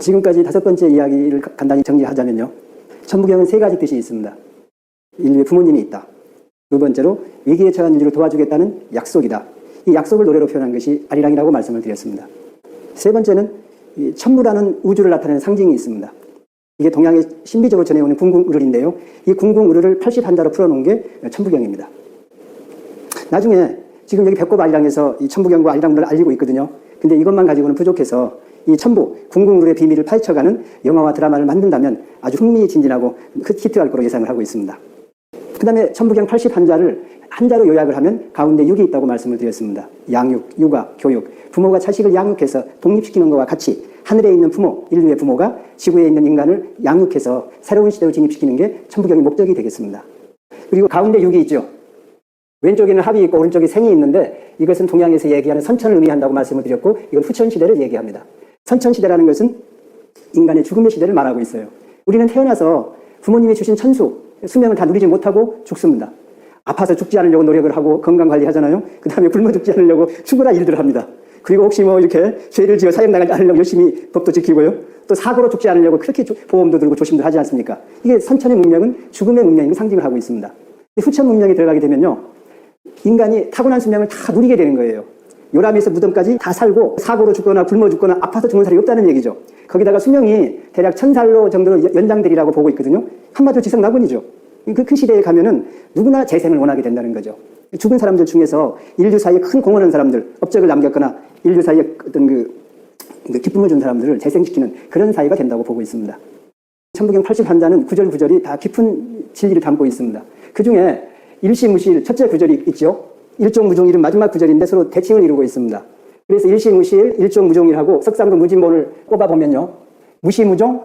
지금까지 5번째 이야기를 간단히 정리하자면요. 천부경은 3가지 뜻이 있습니다. 인류의 부모님이 있다. 2번째로 위기에 처한 인류를 도와주겠다는 약속이다. 이 약속을 노래로 표현한 것이 아리랑이라고 말씀을 드렸습니다. 3번째는 천무라는 우주를 나타내는 상징이 있습니다. 이게 동양에 신비적으로 전해오는 궁궁의를인데요. 이 궁궁의를 80한자로 풀어놓은 게 천부경입니다. 나중에 지금 여기 배꼽 아리랑에서 이 천부경과 아리랑문을 알리고 있거든요. 근데 이것만 가지고는 부족해서 이 천부, 궁궁의의 비밀을 파헤쳐가는 영화와 드라마를 만든다면 아주 흥미진진하고 히트할 거로 예상을 하고 있습니다. 그 다음에 천부경 80한자를 한자로 요약을 하면 가운데 6이 있다고 말씀을 드렸습니다. 양육, 육아, 교육. 부모가 자식을 양육해서 독립시키는 것과 같이 하늘에 있는 부모, 인류의 부모가 지구에 있는 인간을 양육해서 새로운 시대로 진입시키는 게 천부경의 목적이 되겠습니다. 그리고 가운데 6이 있죠. 왼쪽에는 합이 있고 오른쪽에 생이 있는데 이것은 동양에서 얘기하는 선천을 의미한다고 말씀을 드렸고 이건 후천시대를 얘기합니다. 선천시대라는 것은 인간의 죽음의 시대를 말하고 있어요. 우리는 태어나서 부모님이 주신 천수, 수명을 다 누리지 못하고 죽습니다. 아파서 죽지 않으려고 노력을 하고 건강관리 하잖아요. 그 다음에 굶어 죽지 않으려고 죽으라 일들을 합니다. 그리고 혹시 뭐 이렇게 죄를 지어 사형당하지 않으려고 열심히 법도 지키고요. 또 사고로 죽지 않으려고 그렇게 보험도 들고 조심도 하지 않습니까? 이게 선천의 문명은 죽음의 문명이고 상징을 하고 있습니다. 후천 문명에 들어가게 되면요. 인간이 타고난 수명을 다 누리게 되는 거예요. 요람에서 무덤까지 다 살고 사고로 죽거나 굶어 죽거나 아파서 죽는 사람이 없다는 얘기죠. 거기다가 수명이 대략 1000살 정도로 연장되리라고 보고 있거든요. 한마디로 지성낙원이죠. 그 시대에 가면은 누구나 재생을 원하게 된다는 거죠. 죽은 사람들 중에서 인류 사이에 큰 공헌한 사람들, 업적을 남겼거나 인류 사이에 어떤 그 기쁨을 준 사람들을 재생시키는 그런 사이가 된다고 보고 있습니다. 천부경 80한자는 구절구절이 다 깊은 진리를 담고 있습니다. 그 중에 일시무실 첫째 구절이 있죠. 일종무종일은 마지막 구절인데 서로 대칭을 이루고 있습니다. 그래서 일시무실, 일종무종일하고 석상도 무진본을 꼽아보면요. 무시무종,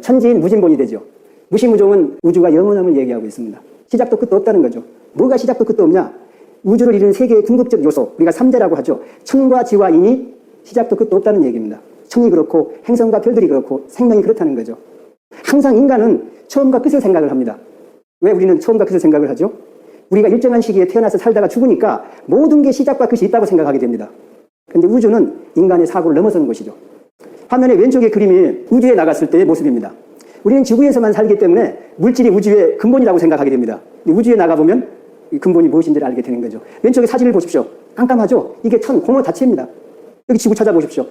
천지인 무진본이 되죠. 무시무종은 우주가 영원함을 얘기하고 있습니다. 시작도 끝도 없다는 거죠. 뭐가 시작도 끝도 없냐? 우주를 이루는 세 개의 궁극적 요소, 우리가 3대라고 하죠. 천과 지와 인이 시작도 끝도 없다는 얘기입니다. 천이 그렇고 행성과 별들이 그렇고 생명이 그렇다는 거죠. 항상 인간은 처음과 끝을 생각을 합니다. 왜 우리는 처음과 끝을 생각을 하죠? 우리가 일정한 시기에 태어나서 살다가 죽으니까 모든 게 시작과 끝이 있다고 생각하게 됩니다. 그런데 우주는 인간의 사고를 넘어서는 것이죠. 화면의 왼쪽의 그림이 우주에 나갔을 때의 모습입니다. 우리는 지구에서만 살기 때문에 물질이 우주의 근본이라고 생각하게 됩니다. 우주에 나가보면 이 근본이 무엇인지를 알게 되는 거죠. 왼쪽에 사진을 보십시오. 깜깜하죠? 이게 공허 자체입니다. 여기 지구 찾아보십시오.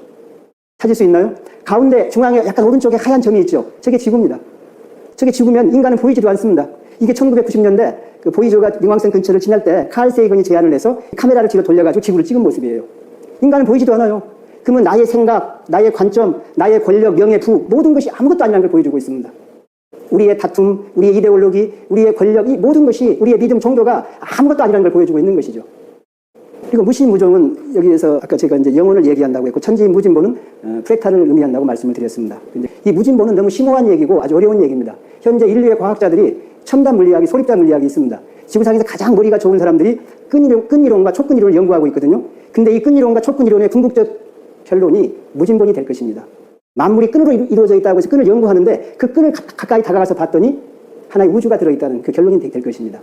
찾을 수 있나요? 가운데 중앙에 약간 오른쪽에 하얀 점이 있죠. 저게 지구입니다. 저게 지구면 인간은 보이지도 않습니다. 이게 1990년대 그 보이저가冥왕성 근처를 지날 때 칼 세이건이 제안을 해서 카메라를 뒤로 돌려가지고 지구를 찍은 모습이에요. 인간은 보이지도 않아요. 그러면 나의 생각, 나의 관점, 나의 권력, 명예, 부 모든 것이 아무것도 아니라는 걸 보여주고 있습니다. 우리의 다툼, 우리의 이데올로기, 우리의 권력, 이 모든 것이 우리의 믿음, 종교가 아무것도 아니라는 걸 보여주고 있는 것이죠. 그리고 무시무종은 여기에서 아까 제가 이제 영혼을 얘기한다고 했고 천지인 무진보는 프랙탈을 의미한다고 말씀을 드렸습니다. 근데 이 무진보는 너무 심오한 얘기고 아주 어려운 얘기입니다. 현재 인류의 과학자들이 첨단 물리학이, 소립자 물리학이 있습니다. 지구상에서 가장 머리가 좋은 사람들이 끈이론과 촉근이론을 연구하고 있거든요. 근데 이 끈이론과 촉근이론의 궁극적 결론이 무진본이 될 것입니다. 만물이 끈으로 이루어져 있다고 해서 끈을 연구하는데 그 끈을 가까이 다가가서 봤더니 하나의 우주가 들어있다는 그 결론이 될 것입니다.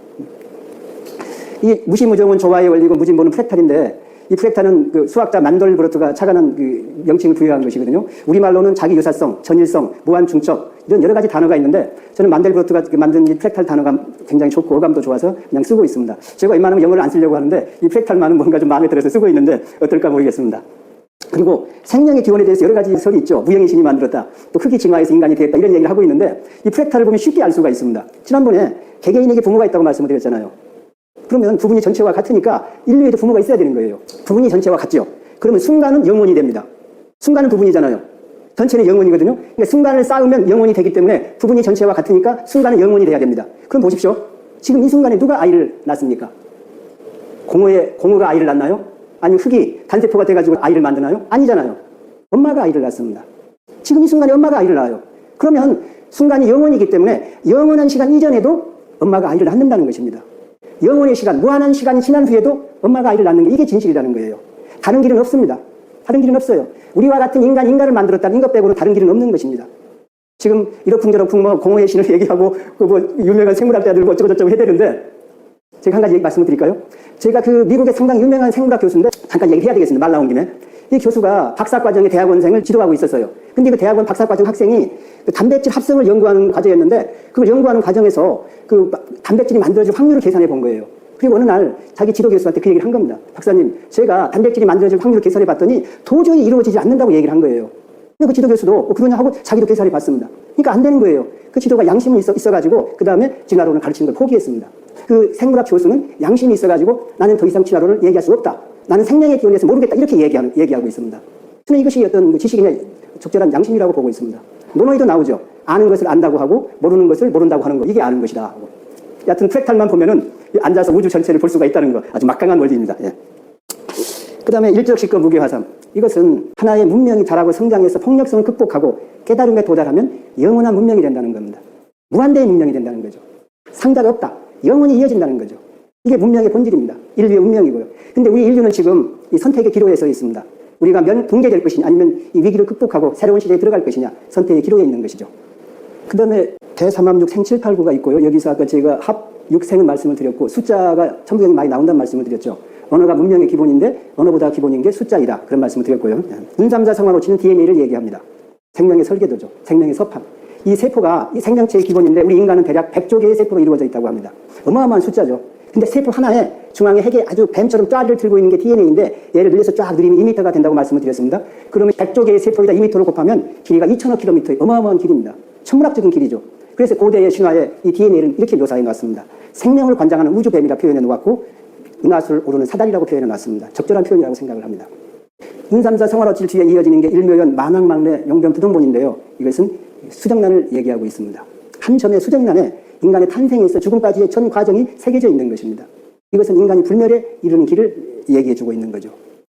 이 무시무종은 조화의 원리고 무진본은 프랙탈인데 이 프랙탈은 그 수학자 만돌브로트가 착안한 그 명칭을 부여한 것이거든요. 우리말로는 자기유사성, 전일성, 무한중첩 이런 여러 가지 단어가 있는데 저는 만델브로트가 만든 이 프랙탈 단어가 굉장히 좋고 어감도 좋아서 그냥 쓰고 있습니다. 제가 웬만하면 영어를 안 쓰려고 하는데 이 프랙탈만은 뭔가 좀 마음에 들어서 쓰고 있는데 어떨까 모르겠습니다. 그리고 생명의 기원에 대해서 여러 가지 설이 있죠. 무형의 신이 만들었다. 또 흙이 진화해서 인간이 되었다. 이런 얘기를 하고 있는데 이 프랙탈을 보면 쉽게 알 수가 있습니다. 지난번에 개개인에게 부모가 있다고 말씀을 드렸잖아요. 그러면 부분이 전체와 같으니까 인류에도 부모가 있어야 되는 거예요. 부분이 전체와 같죠. 그러면 순간은 영혼이 됩니다. 순간은 부분이잖아요. 전체는 영혼이거든요. 그러니까 순간을 쌓으면 영혼이 되기 때문에 부분이 전체와 같으니까 순간은 영혼이 돼야 됩니다. 그럼 보십시오. 지금 이 순간에 누가 아이를 낳습니까? 공허가 아이를 낳나요? 아니면 흙이 단세포가 돼가지고 아이를 만드나요? 아니잖아요. 엄마가 아이를 낳습니다. 지금 이 순간에 엄마가 아이를 낳아요. 그러면 순간이 영혼이기 때문에 영원한 시간 이전에도 엄마가 아이를 낳는다는 것입니다. 영혼의 시간, 무한한 시간이 지난 후에도 엄마가 아이를 낳는 게 이게 진실이라는 거예요. 다른 길은 없습니다. 다른 길은 없어요. 우리와 같은 인간을 만들었다는 것 빼고는 다른 길은 없는 것입니다. 지금 이러쿵저러쿵 뭐 공허의 신을 얘기하고 그 뭐 유명한 생물학자 들고 어쩌고저쩌고 해대는데 제가 한 가지 말씀을 드릴까요? 제가 그 미국의 상당히 유명한 생물학 교수인데 잠깐 얘기해야 되겠습니다. 말 나온 김에. 이 교수가 박사과정의 대학원생을 지도하고 있었어요. 근데 그 대학원 박사과정 학생이 그 단백질 합성을 연구하는 과제였는데 그걸 연구하는 과정에서 그 단백질이 만들어질 확률을 계산해 본 거예요. 그리고 어느 날 자기 지도 교수한테 그 얘기를 한 겁니다. 박사님, 제가 단백질이 만들어질 확률을 계산해 봤더니 도저히 이루어지지 않는다고 얘기를 한 거예요. 근데 그 지도 교수도 그러냐 하고 자기도 계산해 봤습니다. 그러니까 안 되는 거예요. 그 지도가 양심이 있어가지고 그 다음에 진화론을 가르치는 걸 포기했습니다. 그 생물학 교수는 양심이 있어가지고 나는 더 이상 진화론을 얘기할 수 없다. 나는 생명의 기원에서 모르겠다. 이렇게 얘기하고 있습니다. 저는 이것이 어떤 지식이냐 적절한 양심이라고 보고 있습니다. 논어에도 나오죠. 아는 것을 안다고 하고 모르는 것을 모른다고 하는 거. 이게 아는 것이다. 하고. 여하튼 프랙탈만 보면은 앉아서 우주 전체를 볼 수가 있다는 거. 아주 막강한 원리입니다. 예. 그 다음에 일적 식권 무게화산. 이것은 하나의 문명이 자라고 성장해서 폭력성을 극복하고 깨달음에 도달하면 영원한 문명이 된다는 겁니다. 무한대의 문명이 된다는 거죠. 상자가 없다. 영원히 이어진다는 거죠. 이게 문명의 본질입니다. 인류의 운명이고요. 근데 우리 인류는 지금 이 선택의 기로에 서 있습니다. 우리가 붕괴될 것이냐 아니면 이 위기를 극복하고 새로운 시대에 들어갈 것이냐 선택의 기로에 있는 것이죠. 그 다음에 대삼함육 생칠팔구가 있고요. 여기서 아까 제가 합 6생은 말씀을 드렸고 숫자가 천부경이 많이 나온다는 말씀을 드렸죠. 언어가 문명의 기본인데 언어보다 기본인 게 숫자이다. 그런 말씀을 드렸고요. 운삼자 성화로치는 DNA를 얘기합니다. 생명의 설계도죠. 생명의 서판. 이 세포가 이 생명체의 기본인데 우리 인간은 대략 100조 개의 세포로 이루어져 있다고 합니다. 어마어마한 숫자죠. 근데 세포 하나에 중앙에 핵에 아주 뱀처럼 쫙을 들고 있는 게 DNA인데 얘를 늘려서 쫙 늘리면 2m가 된다고 말씀을 드렸습니다. 그러면 100조 개의 세포에다 2m를 곱하면 길이가 2천억 킬로미터의 어마어마한 길입니다. 천문학적인 길이죠. 그래서 고대의 신화에 이 DNA를 이렇게 묘사해 놨습니다. 생명을 관장하는 우주뱀이라 표현해 놓았고 은하수를 오르는 사다리라고 표현해 놨습니다. 적절한 표현이라고 생각을 합니다. 운삼자 성화로칠 뒤에 이어지는 게 일묘연 만왕망래 용변부동본인데요. 이것은 수정란을 얘기하고 있습니다. 한 점의 수정란에 인간의 탄생에서 죽음까지의 전 과정이 새겨져 있는 것입니다. 이것은 인간이 불멸에 이르는 길을 얘기해주고 있는 거죠.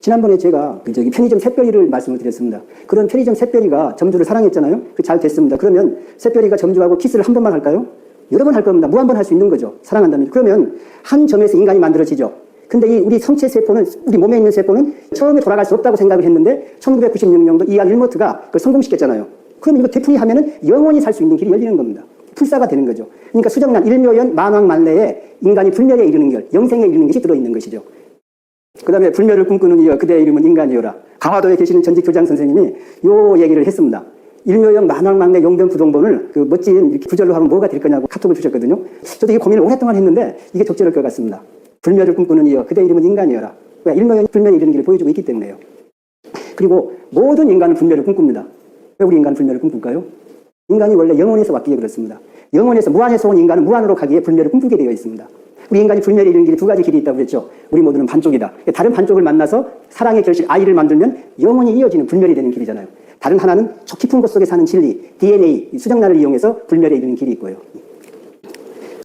지난번에 제가 편의점 샛별이를 말씀을 드렸습니다. 그런 편의점 샛별이가 점주를 사랑했잖아요. 잘 됐습니다. 그러면 샛별이가 점주하고 키스를 한 번만 할까요? 여러 번 할 겁니다. 무한번 할 수 있는 거죠. 사랑한다면. 그러면 한 점에서 인간이 만들어지죠. 근데 우리 성체 세포는, 우리 몸에 있는 세포는 처음에 돌아갈 수 없다고 생각을 했는데 1996년도 이안 일모트가 그걸 성공시켰잖아요. 그러면 이거 되풀이 하면은 영원히 살 수 있는 길이 열리는 겁니다. 풀사가 되는 거죠. 그러니까 수정란 일묘연 만왕만래에 인간이 불멸에 이르는 길, 영생에 이르는 것이 들어있는 것이죠. 그 다음에 불멸을 꿈꾸는 이여 그대의 이름은 인간이여라. 강화도에 계시는 전직 교장 선생님이 요 얘기를 했습니다. 일묘연 만왕만래 용변부동본을 그 멋진 이렇게 구절로 하면 뭐가 될 거냐고 카톡을 주셨거든요. 저도 이 고민을 오랫동안 했는데 이게 적절할 것 같습니다. 불멸을 꿈꾸는 이여 그대의 이름은 인간이여라. 왜? 일묘연 불멸에 이르는 길을 보여주고 있기 때문에요. 그리고 모든 인간은 불멸을 꿈꿉니다. 왜 우리 인간은 불멸을 꿈꿀까요? 인간이 원래 영혼에서 왔기에 그렇습니다. 영혼에서 무한에서 온 인간은 무한으로 가기에 불멸을 꿈꾸게 되어 있습니다. 우리 인간이 불멸에 이르는 길이 두 가지 길이 있다고 그랬죠. 우리 모두는 반쪽이다. 다른 반쪽을 만나서 사랑의 결실 아이를 만들면 영혼이 이어지는 불멸이 되는 길이잖아요. 다른 하나는 저 깊은 곳 속에 사는 진리, DNA, 수정란을 이용해서 불멸에 이르는 길이 있고요.